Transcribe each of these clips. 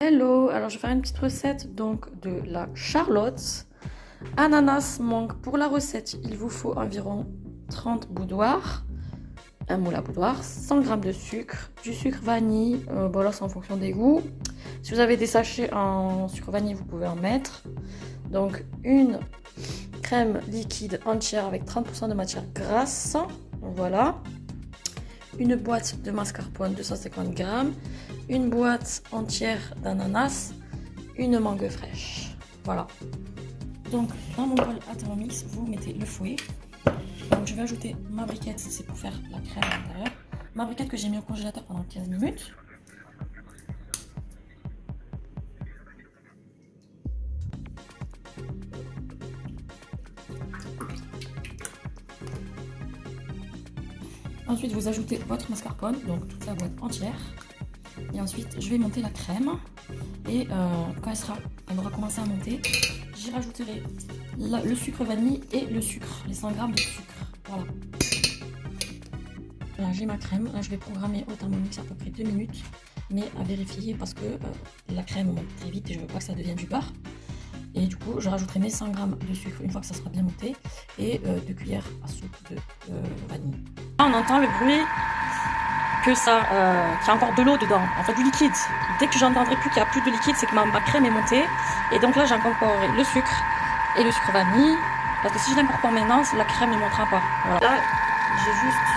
Hello, alors je vais faire une petite recette donc de la charlotte ananas mangue. Pour la recette, il vous faut environ 30 boudoirs, un moule à boudoir, 100 g de sucre, du sucre vanille, bon là c'est en fonction des goûts. Si vous avez des sachets en sucre vanille, vous pouvez en mettre. Donc une crème liquide entière avec 30% de matière grasse, voilà. Une boîte de mascarpone 250 g, une boîte entière d'ananas, une mangue fraîche. Voilà. Donc dans mon bol à Thermomix, vous mettez le fouet. Donc je vais ajouter ma briquette, c'est pour faire la crème à l'intérieur. Ma briquette que j'ai mis au congélateur pendant 15 minutes. Ensuite, vous ajoutez votre mascarpone, donc toute la boîte entière. Et ensuite, je vais monter la crème. Et quand elle aura commencé à monter, j'y rajouterai le sucre vanille et le sucre, les 100 g de sucre. Voilà. Voilà, j'ai ma crème. Là, je vais programmer au Thermomix à peu près 2 minutes. Mais à vérifier parce que la crème monte très vite et je veux pas que ça devienne du beurre. Et du coup, je rajouterai mes 100 g de sucre une fois que ça sera bien monté. Et 2 cuillères à soupe de vanille. Là, on entend le bruit que ça, qu'il y a encore de l'eau dedans, en fait du liquide. Dès que j'entendrai plus qu'il n'y a plus de liquide, c'est que ma crème est montée. Et donc là, j'incorporerai le sucre et le sucre vanille. Parce que si je l'incorpore maintenant, la crème ne montera pas. Voilà. Là, j'ai juste...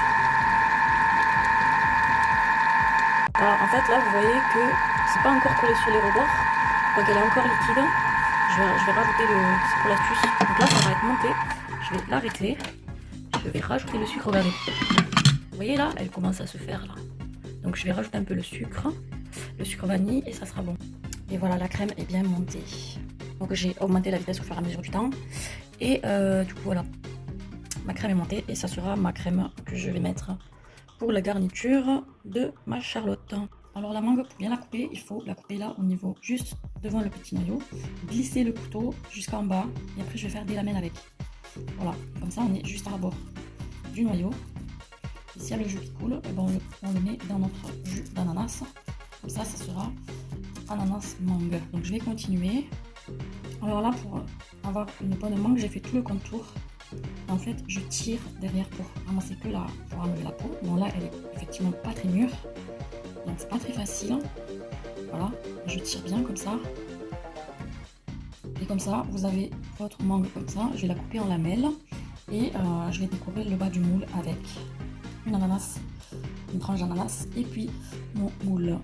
Alors, en fait, là, vous voyez que c'est pas encore collé sur les rebords. Donc elle est encore liquide. Je vais rajouter c'est pour l'astuce. Donc là, ça va être monté. Je vais l'arrêter. Je vais rajouter le sucre vanille. Vous voyez là, elle commence à se faire là. Donc je vais rajouter un peu le sucre vanille et ça sera bon. Et voilà, la crème est bien montée. Donc j'ai augmenté la vitesse au fur et à mesure du temps. Et du coup voilà, ma crème est montée et ça sera ma crème que je vais mettre pour la garniture de ma charlotte. Alors la mangue, pour bien la couper, il faut la couper là au niveau juste devant le petit noyau. Glisser le couteau jusqu'en bas et après je vais faire des lamelles avec. Voilà, comme ça on est juste à bord du noyau. Et s'il y a le jus qui coule, et ben on le met dans notre jus d'ananas. Comme ça, ça sera ananas mangue. Donc je vais continuer. Alors là, pour avoir une bonne mangue, j'ai fait tout le contour. En fait, je tire derrière pour ramasser que là, pour enlever la peau. Bon là, elle est effectivement pas très mûre. Donc c'est pas très facile. Voilà, je tire bien comme ça. Et comme ça, vous avez votre mangue comme ça. Je vais la couper en lamelles. Et je vais décorer le bas du moule avec une tranche d'ananas et puis mon moule.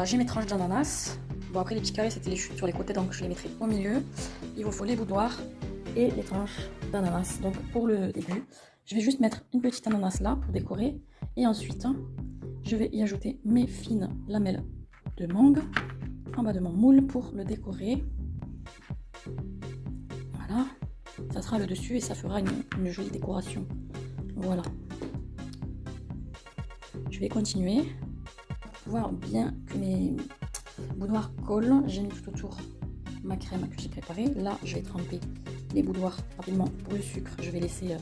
J'ai mes tranches d'ananas. Bon, après les petits carrés c'était les chutes sur les côtés, donc je les mettrai au milieu. Il vous faut les boudoirs et les tranches d'ananas. Donc pour le début, je vais juste mettre une petite ananas là pour décorer et ensuite je vais y ajouter mes fines lamelles de mangue en bas de mon moule pour le décorer. Voilà, ça sera le dessus et ça fera une jolie décoration. Voilà. Je vais continuer pour voir bien que mes boudoirs collent. J'ai mis tout autour ma crème que j'ai préparée. Là, je vais tremper les boudoirs rapidement pour le sucre. Je vais laisser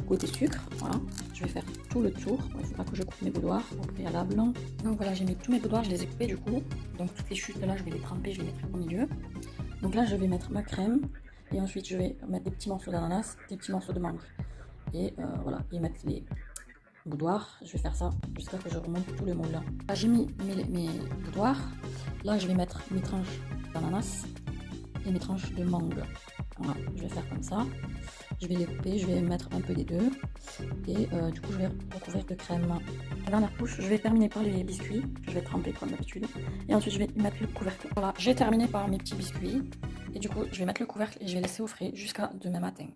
côté sucre. Voilà, je vais faire tout le tour. Il faudra que je coupe mes boudoirs au préalable. Donc voilà, j'ai mis tous mes boudoirs, je les ai coupés du coup. Donc toutes les chutes là, je vais les tremper, je les mettrai au milieu. Donc là, je vais mettre ma crème et ensuite je vais mettre des petits morceaux d'ananas, des petits morceaux de mangue. Et voilà, et mettre les boudoir. Je vais faire ça jusqu'à ce que je remonte tout le moule. Là, j'ai mis mes boudoirs. Là, je vais mettre mes tranches d'ananas et mes tranches de mangue. Voilà, je vais faire comme ça. Je vais les couper, je vais mettre un peu des deux. Et du coup, je vais recouvrir de crème. La dernière couche, je vais terminer par les biscuits. Je vais tremper comme d'habitude. Et ensuite, je vais y mettre le couvercle. Voilà, j'ai terminé par mes petits biscuits. Et du coup, je vais mettre le couvercle et je vais laisser au frais jusqu'à demain matin.